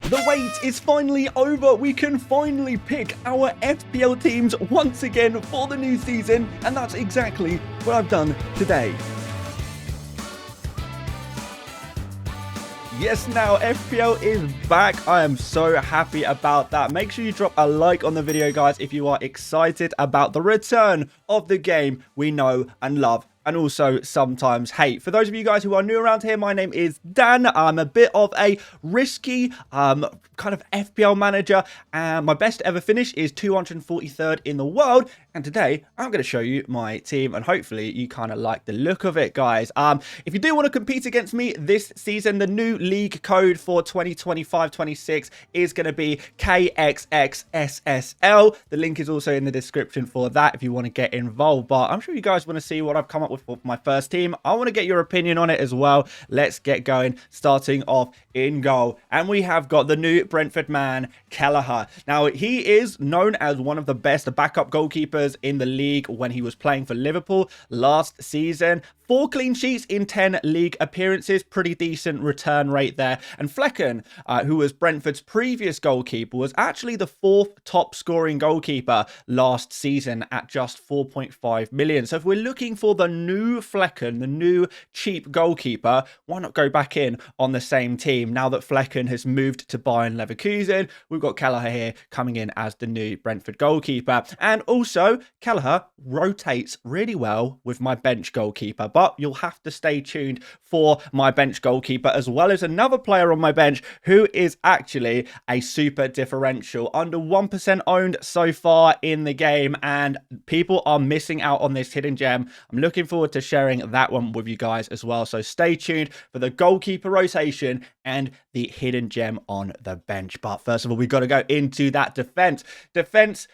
The wait is finally over. We can finally pick our FPL teams once again for the new season, and that's exactly what I've done today. Yes, now FPL is back. I am so happy about that. Make sure you drop a like on the video, guys, if you are excited about the return of the game we know and love, and also sometimes hate. For those of you guys who are new around here, my name is Dan. I'm a bit of a risky kind of FPL manager, and my best ever finish is 243rd in the world. And today I'm going to show you my team, and hopefully you kind of like the look of it, guys. If you do want to compete against me this season, the new league code for 2025-26 is going to be kxxssl. The link is also in the description for that if you want to get involved. But I'm sure you guys want to see what I've come up with for my first team. I want to get your opinion on it as well. Let's get going, starting off in goal. And we have got the new Brentford man, Kelleher. Now, he is known as one of the best backup goalkeepers in the league when he was playing for Liverpool last season. 4 clean sheets in 10 league appearances. Pretty decent return rate there. And Flecken, who was Brentford's previous goalkeeper, was actually the 4th top scoring goalkeeper last season at just 4.5 million. So if we're looking for the new Flecken, the new cheap goalkeeper, why not go back in on the same team? Now that Flecken has moved to Bayern Leverkusen, we've got Kelleher here coming in as the new Brentford goalkeeper. And also, Kelleher rotates really well with my bench goalkeeper. But you'll have to stay tuned for my bench goalkeeper, as well as another player on my bench who is actually a super differential. Under 1% owned so far in the game, and people are missing out on this hidden gem. I'm looking forward to sharing that one with you guys as well. So stay tuned for the goalkeeper rotation and the hidden gem on the bench. But first of all, we've got to go into that defenses,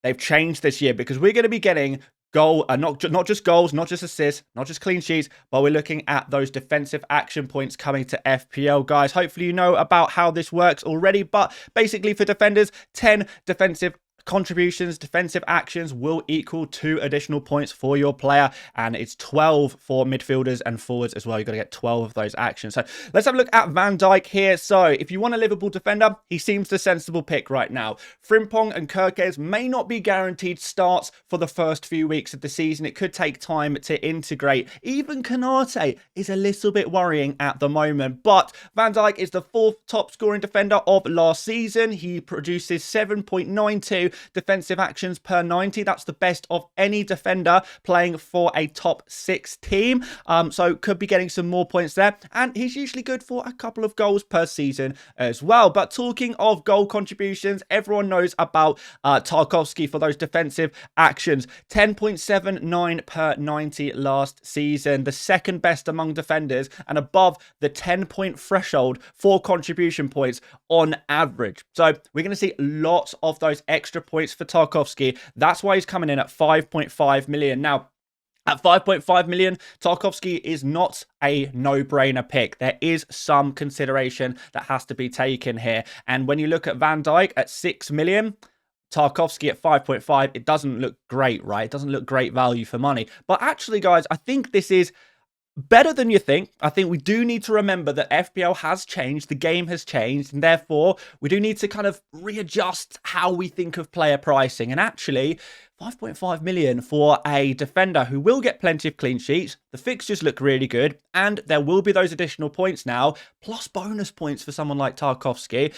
they've changed this year because we're going to be getting not just goals, not just assists, not just clean sheets, but we're looking at those defensive action points coming to FPL, guys. Hopefully you know about how this works already, but basically for defenders, 10 defensive contributions, defensive actions will equal 2 additional points for your player, and it's 12 for midfielders and forwards as well. You've got to get 12 of those actions. So let's have a look at Van Dijk here. So if you want a Liverpool defender, he seems the sensible pick right now. Frimpong and Kirkes may not be guaranteed starts for the first few weeks of the season. It could take time to integrate. Even Konate is a little bit worrying at the moment, but Van Dijk is the 4th top scoring defender of last season. He produces 7.92 defensive actions per 90. That's the best of any defender playing for a top 6 team. So could be getting some more points there. And he's usually good for a couple of goals per season as well. But talking of goal contributions, everyone knows about Tarkowski for those defensive actions. 10.79 per 90 last season. The second best among defenders and above the 10-point threshold for contribution points on average. So we're going to see lots of those extra points for Tarkowski. That's why he's coming in at 5.5 million. Now, at 5.5 million, Tarkowski is not a no-brainer pick. There is some consideration that has to be taken here. And when you look at Van Dijk at 6 million, Tarkowski at 5.5, it doesn't look great, right? It doesn't look great value for money. But actually, guys, I think this is better than you think. I think we do need to remember that FPL has changed, the game has changed, and therefore we do need to kind of readjust how we think of player pricing. And actually, 5.5 million for a defender who will get plenty of clean sheets. The fixtures look really good, and there will be those additional points now, plus bonus points for someone like Tarkowski.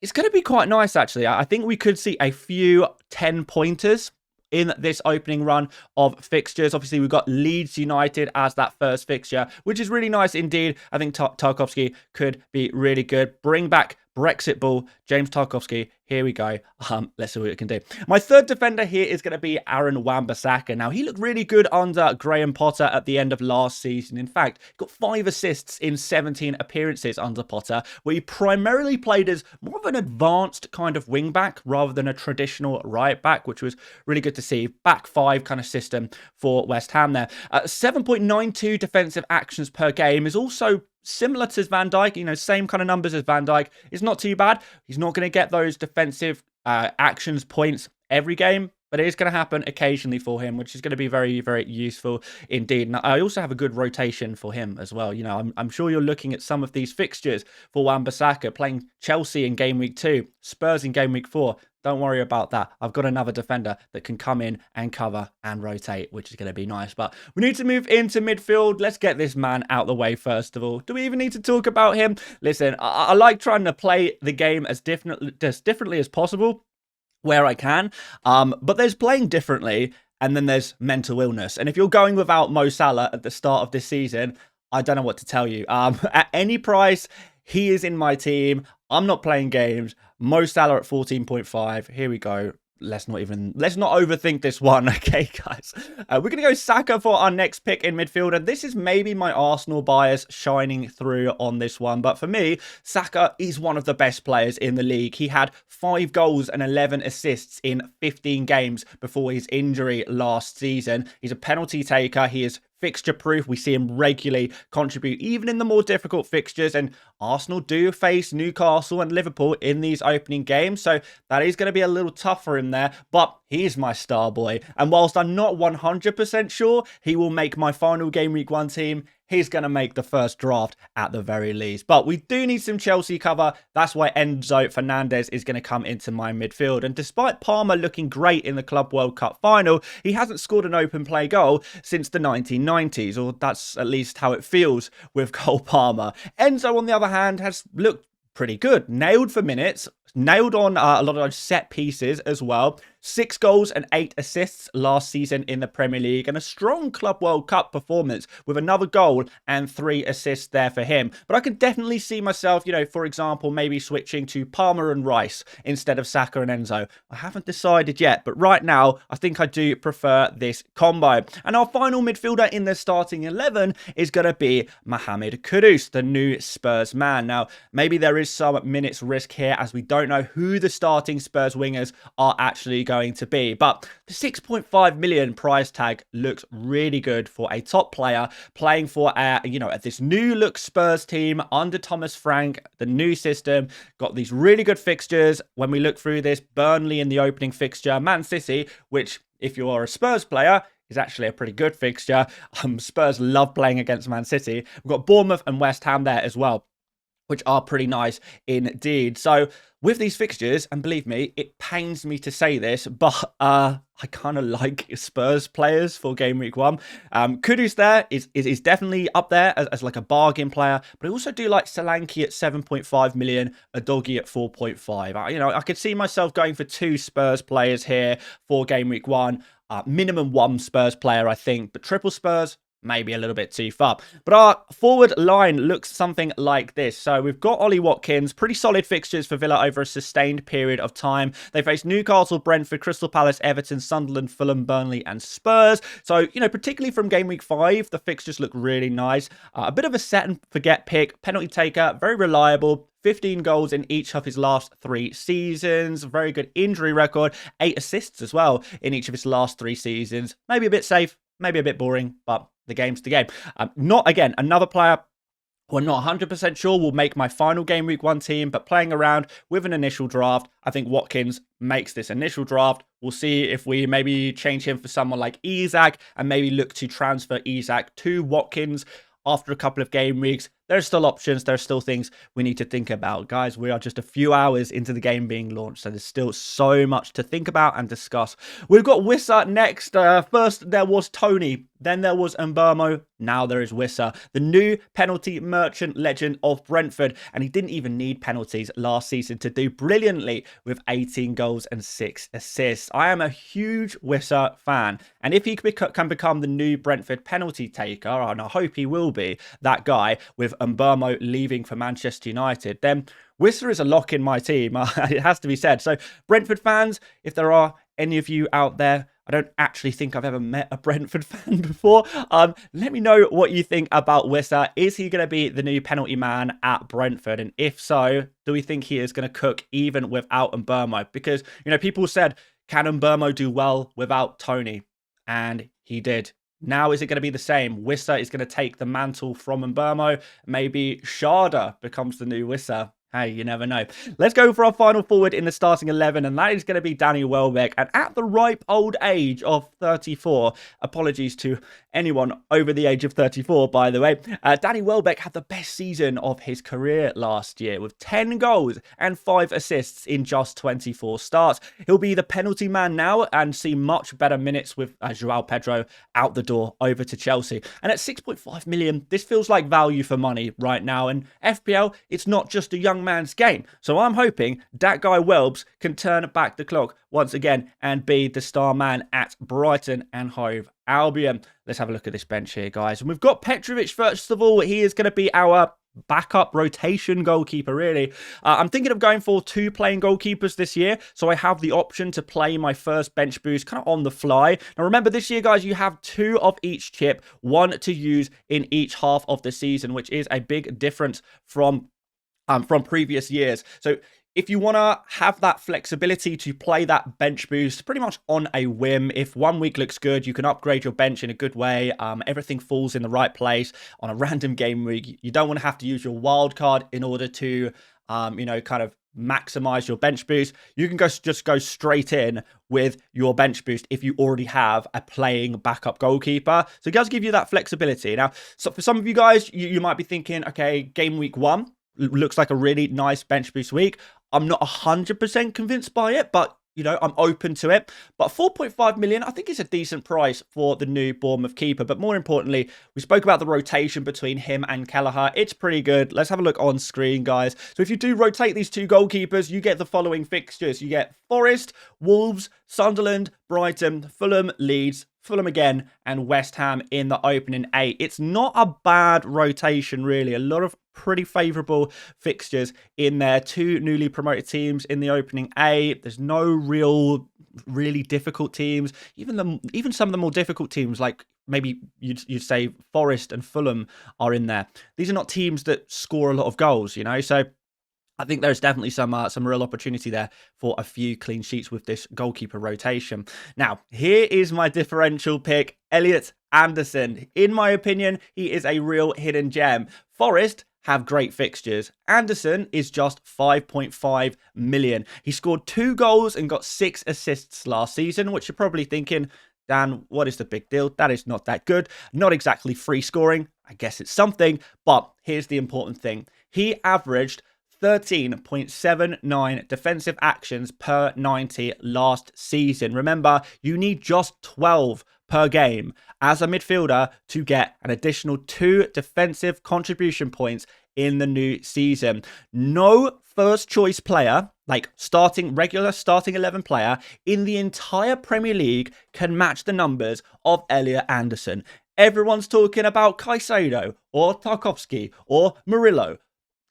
It's going to be quite nice, actually. I think we could see a few 10-pointers in this opening run of fixtures. Obviously, we've got Leeds United as that first fixture, which is really nice indeed. I think Tarkowski could be really good. Bring back Brexit Ball, James Tarkowski. Here we go. Let's see what it can do. My third defender here is going to be Aaron Wan-Bissaka. Now, he looked really good under Graham Potter at the end of last season. In fact, he got 5 assists in 17 appearances under Potter, where he primarily played as more of an advanced kind of wing-back rather than a traditional right-back, which was really good to see. Back 5 kind of system for West Ham there. 7.92 defensive actions per game is also similar to Van Dijk, you know, same kind of numbers as Van Dijk. It's not too bad. He's not going to get those defensive actions points every game, but it is going to happen occasionally for him, which is going to be very, very useful indeed. And I also have a good rotation for him as well. You know, I'm sure you're looking at some of these fixtures for Wan-Bissaka, playing Chelsea in game week 2, Spurs in game week 4. Don't worry about that. I've got another defender that can come in and cover and rotate, which is going to be nice. But we need to move into midfield. Let's get this man out the way first of all. Do we even need to talk about him? Listen, I like trying to play the game as differently as possible where I can. But there's playing differently, and then there's mental illness. And if you're going without Mo Salah at the start of this season, I don't know what to tell you. At any price, he is in my team. I'm not playing games. Mo Salah at 14.5. Here we go. Let's not overthink this one, okay, guys? We're going to go Saka for our next pick in midfield, and this is maybe my Arsenal bias shining through on this one, but for me, Saka is one of the best players in the league. He had 5 goals and 11 assists in 15 games before his injury last season. He's a penalty taker. He is fixture proof. We see him regularly contribute even in the more difficult fixtures, and Arsenal do face Newcastle and Liverpool in these opening games, so that is going to be a little tough for him there, but he's my star boy, and whilst I'm not 100% sure he will make my final game week 1 team, he's going to make the first draft at the very least. But we do need some Chelsea cover. That's why Enzo Fernandez is going to come into my midfield. And despite Palmer looking great in the Club World Cup final, he hasn't scored an open play goal since the 1990s, or that's at least how it feels with Cole Palmer. Enzo, on the other hand, has looked pretty good. Nailed for minutes, nailed on a lot of those set pieces as well. 6 goals and 8 assists last season in the Premier League, and a strong Club World Cup performance with another goal and 3 assists there for him. But I could definitely see myself, you know, for example, maybe switching to Palmer and Rice instead of Saka and Enzo. I haven't decided yet, but right now I think I do prefer this combo. And our final midfielder in the starting 11 is going to be Mohamed Kudus, the new Spurs man. Now, maybe there is some minutes risk here as we don't know who the starting Spurs wingers are actually going to be, but the 6.5 million price tag looks really good for a top player playing for this new look Spurs team under Thomas Frank, the new system. Got these really good fixtures. When we look through this, Burnley in the opening fixture, Man City, which if you are a Spurs player is actually a pretty good fixture. Spurs love playing against Man City. We've got Bournemouth and West Ham there as well, which are pretty nice indeed. So with these fixtures, and believe me, it pains me to say this, but I kind of like Spurs players for game week 1. Kudus there is definitely up there as like a bargain player, but I also do like Solanke at 7.5 million, a doggy at 4.5. I could see myself going for 2 Spurs players here for game week 1. Minimum 1 Spurs player, I think, but triple Spurs, maybe a little bit too far. But our forward line looks something like this. So we've got Ollie Watkins, pretty solid fixtures for Villa over a sustained period of time. They face Newcastle, Brentford, Crystal Palace, Everton, Sunderland, Fulham, Burnley and Spurs. So, particularly from game week 5, the fixtures look really nice. A bit of a set and forget pick, penalty taker, very reliable. 15 goals in each of his last 3 seasons. Very good injury record. 8 assists as well in each of his last 3 seasons. Maybe a bit safe, maybe a bit boring, but the game's the game. Not, again, another player we're not 100% sure will make my final game week 1 team, but playing around with an initial draft, I think Watkins makes this initial draft. We'll see if we maybe change him for someone like Isak and maybe look to transfer Isak to Watkins after a couple of game weeks. There's still options. There's still things we need to think about. Guys, we are just a few hours into the game being launched, so there's still so much to think about and discuss. We've got Wissa next. First, there was Tony. Then there was Mbeumo. Now there is Wissa, the new penalty merchant legend of Brentford. And he didn't even need penalties last season to do brilliantly with 18 goals and 6 assists. I am a huge Wissa fan. And if he can become the new Brentford penalty taker, and I hope he will be that guy with Mbeumo leaving for Manchester United, then Wissa is a lock in my team. It has to be said. So Brentford fans, if there are any of you out there, I don't actually think I've ever met a Brentford fan before. Let me know what you think about Wissa. Is he going to be the new penalty man at Brentford? And if so, do we think he is going to cook even without Mbeumo? Because, people said, can Mbeumo do well without Tony? And he did. Now, is it going to be the same? Wissa is going to take the mantle from Mbeumo. Maybe Sharda becomes the new Wissa. Hey, you never know. Let's go for our final forward in the starting 11, and that is going to be Danny Welbeck. And at the ripe old age of 34, apologies to anyone over the age of 34, by the way, Danny Welbeck had the best season of his career last year with 10 goals and 5 assists in just 24 starts. He'll be the penalty man now and see much better minutes with Joao Pedro out the door over to Chelsea. And at 6.5 million, this feels like value for money right now. And FPL, it's not just a young man's game. So I'm hoping that guy Welbs can turn back the clock once again and be the star man at Brighton and Hove Albion. Let's have a look at this bench here, guys. And we've got Petrovic first of all. He is going to be our backup rotation goalkeeper, really. I'm thinking of going for 2 playing goalkeepers this year, so I have the option to play my first bench boost kind of on the fly. Now remember, this year, guys, you have 2 of each chip, 1 to use in each half of the season, which is a big difference from previous years. So if you want to have that flexibility to play that bench boost pretty much on a whim, if one week looks good, you can upgrade your bench in a good way. Everything falls in the right place on a random game week. You don't want to have to use your wild card in order to, kind of maximize your bench boost. You can just go straight in with your bench boost if you already have a playing backup goalkeeper. So it does give you that flexibility. Now, so for some of you guys, you might be thinking, okay, game week 1 looks like a really nice bench boost week. I'm not 100% convinced by it, but, I'm open to it. But 4.5 million, I think is a decent price for the new Bournemouth keeper. But more importantly, we spoke about the rotation between him and Kelleher. It's pretty good. Let's have a look on screen, guys. So if you do rotate these 2 goalkeepers, you get the following fixtures. You get Forest, Wolves, Sunderland, Brighton, Fulham, Leeds, Fulham again, and West Ham in the opening 8. It's not a bad rotation, really. A lot of pretty favourable fixtures in there. 2 newly promoted teams in the opening 8. There's no really difficult teams. Even some of the more difficult teams, like maybe you'd say Forest and Fulham, are in there. These are not teams that score a lot of goals, So I think there's definitely some real opportunity there for a few clean sheets with this goalkeeper rotation. Now, here is my differential pick, Elliot Anderson. In my opinion, he is a real hidden gem. Forest have great fixtures. Anderson is just 5.5 million. He scored 2 goals and got 6 assists last season, which you're probably thinking, Dan, what is the big deal? That is not that good. Not exactly free scoring. I guess it's something, but here's the important thing. He averaged 13.79 defensive actions per 90 last season. Remember, you need just 12 per game as a midfielder to get an additional 2 defensive contribution points in the new season. No first choice player, like regular starting 11 player in the entire Premier League can match the numbers of Elliot Anderson. Everyone's talking about Caicedo or Tarkowski or Murillo.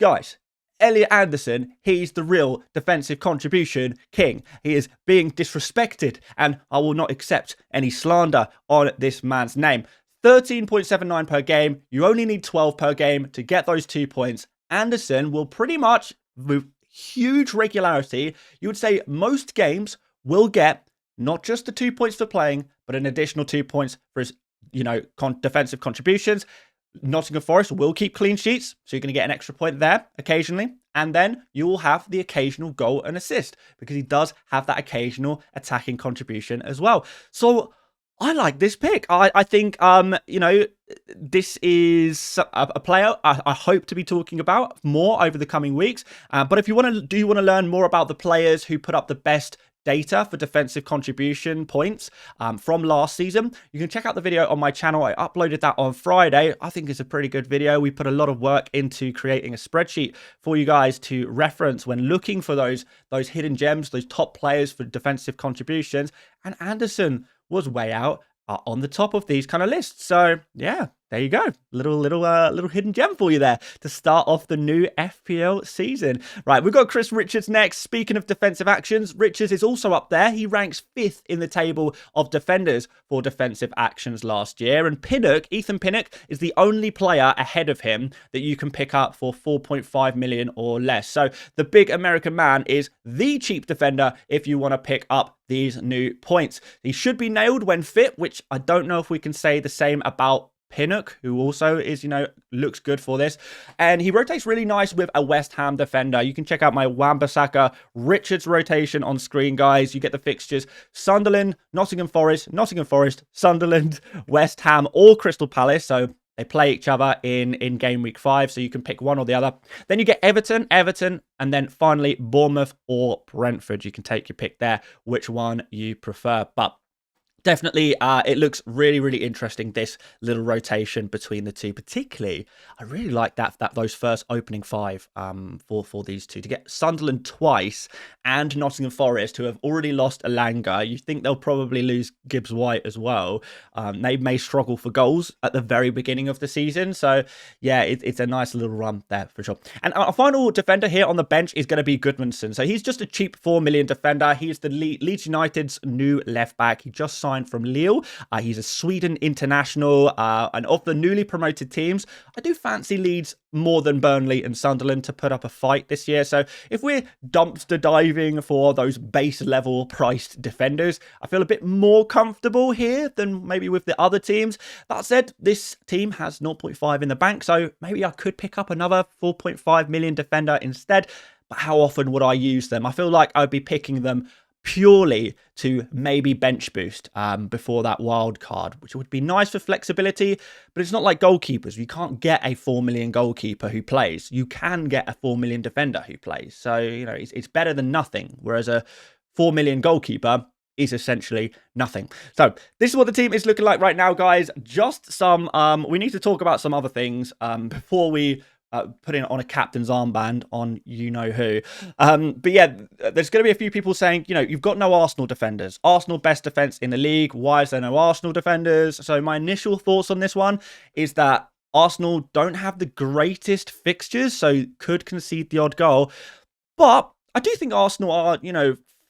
Guys, Elliot Anderson, he's the real defensive contribution king. He is being disrespected, and I will not accept any slander on this man's name. 13.79 per game. You only need 12 per game to get those 2 points. Anderson will pretty much, with huge regularity, you would say most games will get not just the 2 points for playing, but an additional 2 points for his, defensive contributions. Nottingham Forest will keep clean sheets, so you're going to get an extra point there occasionally. And then you will have the occasional goal and assist because he does have that occasional attacking contribution as well. So I like this pick. I think, this is a player I hope to be talking about more over the coming weeks. But if you want to learn more about the players who put up the best data for defensive contribution points from last season, you can check out the video on my channel. I uploaded that on Friday. I think it's a pretty good video. We put a lot of work into creating a spreadsheet for you guys to reference when looking for those hidden gems, those top players for defensive contributions. And Anderson was way out on the top of these kind of lists. So yeah, there you go. Little hidden gem for you there to start off the new FPL season. Right, we've got Chris Richards next. Speaking of defensive actions, Richards is also up there. He ranks 5th in the table of defenders for defensive actions last year. And Ethan Pinnock is the only player ahead of him that you can pick up for 4.5 million or less. So the big American man is the cheap defender if you want to pick up these new points. He should be nailed when fit, which I don't know if we can say the same about Pinnock, who also is, looks good for this. And he rotates really nice with a West Ham defender. You can check out my Wan-Bissaka Richards rotation on screen, guys. You get the fixtures: Sunderland, Nottingham Forest, Sunderland, West Ham, or Crystal Palace. So they play each other in game week 5, so you can pick one or the other. Then you get Everton, and then finally Bournemouth or Brentford. You can take your pick there, which one you prefer. But definitely, it looks really, really interesting, this little rotation between the two. Particularly, I really like those first opening 5 for these two. To get Sunderland twice and Nottingham Forest, who have already lost Elanga. You think they'll probably lose Gibbs-White as well. They may struggle for goals at the very beginning of the season. So, yeah, it's a nice little run there for sure. And our final defender here on the bench is going to be Goodmanson. So he's just a cheap 4 million defender. He's the Leeds United's new left back. He just signed from Lille. He's a Sweden international, and of the newly promoted teams, I do fancy Leeds more than Burnley and Sunderland to put up a fight this year. So if we're dumpster diving for those base level priced defenders, I feel a bit more comfortable here than maybe with the other teams. That said, this team has 0.5 in the bank, so maybe I could pick up another 4.5 million defender instead. But how often would I use them? I feel like I'd be picking them purely to maybe bench boost before that wild card, which would be nice for flexibility, but it's not like goalkeepers. You can't get a 4 million goalkeeper who plays. You can get a 4 million defender who plays. So, it's better than nothing, whereas a 4 million goalkeeper is essentially nothing. So this is what the team is looking like right now, guys. Just some, we need to talk about some other things before we putting it on a captain's armband on you-know-who. But yeah, there's going to be a few people saying, you've got no Arsenal defenders. Arsenal best defence in the league. Why is there no Arsenal defenders? So my initial thoughts on this one is that Arsenal don't have the greatest fixtures, so could concede the odd goal. But I do think Arsenal are,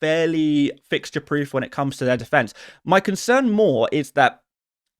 fairly fixture-proof when it comes to their defence. My concern more is that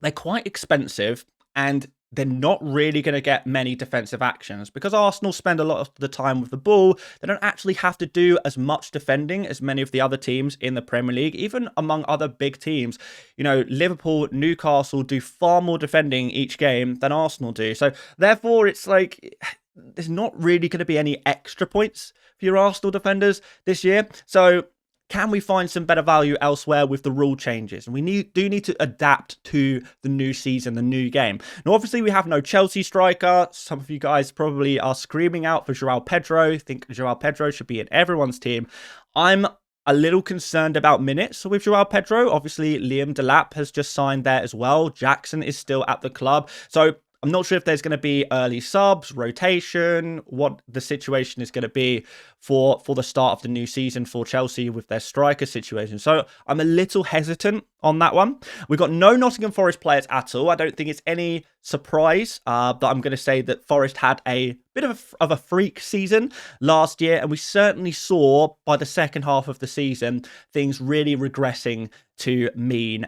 they're quite expensive and they're not really going to get many defensive actions. Because Arsenal spend a lot of the time with the ball, they don't actually have to do as much defending as many of the other teams in the Premier League, even among other big teams. Liverpool, Newcastle do far more defending each game than Arsenal do. So therefore, it's like there's not really going to be any extra points for your Arsenal defenders this year. So can we find some better value elsewhere with the rule changes? And we do need to adapt to the new season, the new game. Now, obviously, we have no Chelsea striker. Some of you guys probably are screaming out for Joao Pedro. Think Joao Pedro should be in everyone's team. I'm a little concerned about minutes with Joao Pedro. Obviously, Liam Delap has just signed there as well. Jackson is still at the club. So I'm not sure if there's going to be early subs, rotation, what the situation is going to be for the start of the new season for Chelsea with their striker situation. So I'm a little hesitant on that one. We've got no Nottingham Forest players at all. I don't think it's any surprise that I'm going to say that Forest had a bit of a freak season last year, and we certainly saw by the second half of the season things really regressing to mean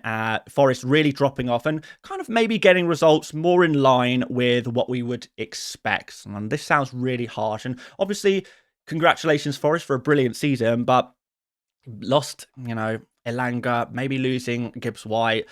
Forest really dropping off and kind of maybe getting results more in line with what we would expect. And this sounds really harsh, and obviously congratulations Forest for a brilliant season, but lost, Elanga, maybe losing Gibbs-White.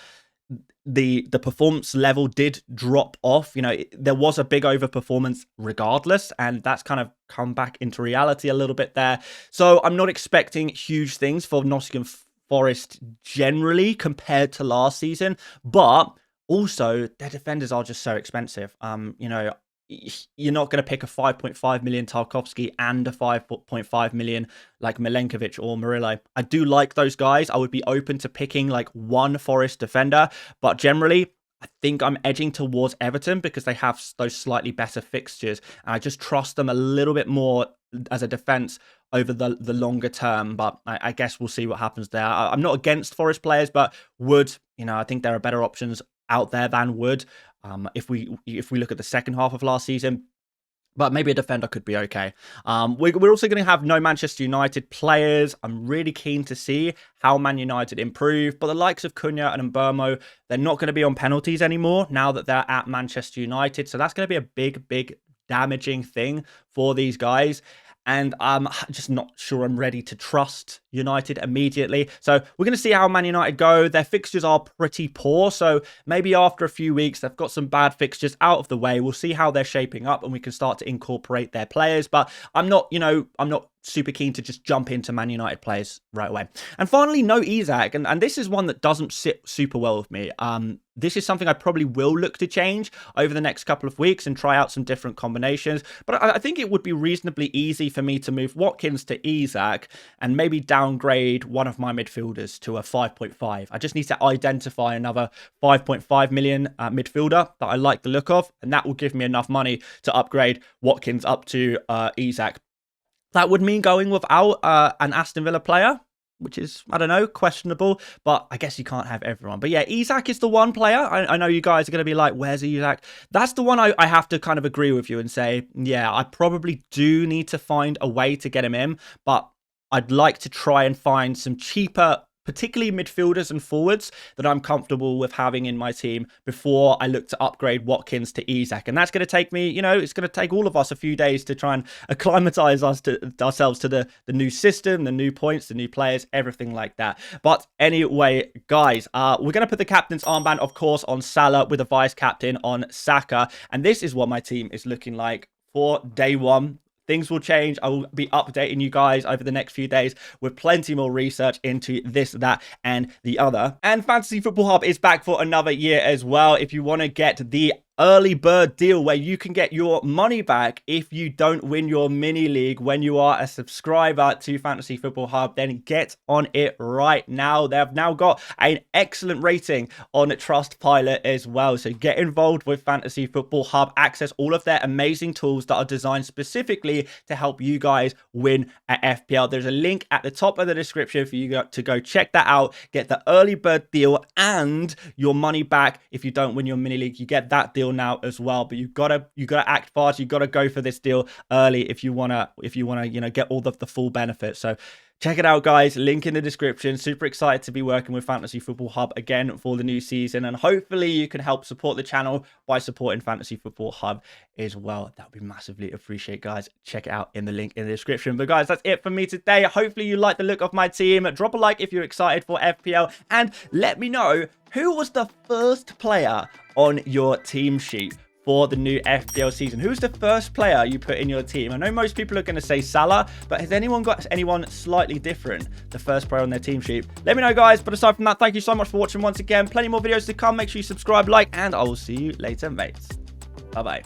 The performance level did drop off. There was a big overperformance regardless, and that's kind of come back into reality a little bit there. So I'm not expecting huge things for Nottingham Forest generally compared to last season, but also their defenders are just so expensive. You're not going to pick a 5.5 million Tarkowski and a 5.5 million like Milenkovic or Murillo. I do like those guys. I would be open to picking like one Forest defender, but generally I think I'm edging towards Everton because they have those slightly better fixtures, and I just trust them a little bit more as a defense over the longer term. But I guess we'll see what happens there. I'm not against Forest players, but Wood, I think there are better options out there than Wood. If we look at the second half of last season, but maybe a defender could be okay. We're also going to have no Manchester United players. I'm really keen to see how Man United improve, but the likes of Cunha and Mbeumo, they're not going to be on penalties anymore now that they're at Manchester United. So that's going to be a big damaging thing for these guys. And I'm just not sure I'm ready to trust United immediately. So we're going to see how Man United go. Their fixtures are pretty poor. So maybe after a few weeks, they've got some bad fixtures out of the way. We'll see how they're shaping up and we can start to incorporate their players. But I'm not super keen to just jump into Man United players right away. And finally, no Isak. And this is one that doesn't sit super well with me. This is something I probably will look to change over the next couple of weeks and try out some different combinations. But I think it would be reasonably easy for me to move Watkins to Isak and maybe downgrade one of my midfielders to a 5.5. I just need to identify another 5.5 million midfielder that I like the look of. And that will give me enough money to upgrade Watkins up to Isak. That would mean going without an Aston Villa player, which is, I don't know, questionable, but I guess you can't have everyone. But yeah, Isak is the one player. I know you guys are going to be like, where's Isak? That's the one I have to kind of agree with you and say, yeah, I probably do need to find a way to get him in, but I'd like to try and find some cheaper, particularly midfielders and forwards that I'm comfortable with having in my team before I look to upgrade Watkins to Isak. And that's going to take me, it's going to take all of us a few days to try and acclimatize ourselves to the new system, the new points, the new players, everything like that. But anyway, guys, we're going to put the captain's armband, of course, on Salah with a vice captain on Saka. And this is what my team is looking like for day one. Things will change. I will be updating you guys over the next few days with plenty more research into this, that, and the other. And Fantasy Football Hub is back for another year as well. If you want to get the early bird deal where you can get your money back if you don't win your mini league when you are a subscriber to Fantasy Football Hub, then get on it right now. They've now got an excellent rating on Trustpilot as well. So get involved with Fantasy Football Hub, access all of their amazing tools that are designed specifically to help you guys win at FPL. There's a link at the top of the description for you to go check that out, get the early bird deal and your money back if you don't win your mini league. You get that deal now as well, but you gotta act fast. You gotta go for this deal early if you wanna get all of the full benefits. So check it out, guys. Link in the description. Super excited to be working with Fantasy Football Hub again for the new season, and hopefully you can help support the channel by supporting Fantasy Football Hub as well. That would be massively appreciated, guys. Check it out in the link in the description. But guys, that's it for me today. Hopefully you like the look of my team. Drop a like if you're excited for FPL, and let me know who was the first player on your team sheet for the new FPL season. Who's the first player you put in your team? I know most people are going to say Salah, but has anyone got anyone slightly different, the first player on their team sheet? Let me know, guys. But aside from that, thank you so much for watching once again. Plenty more videos to come. Make sure you subscribe, like, and I will see you later, mates. Bye-bye.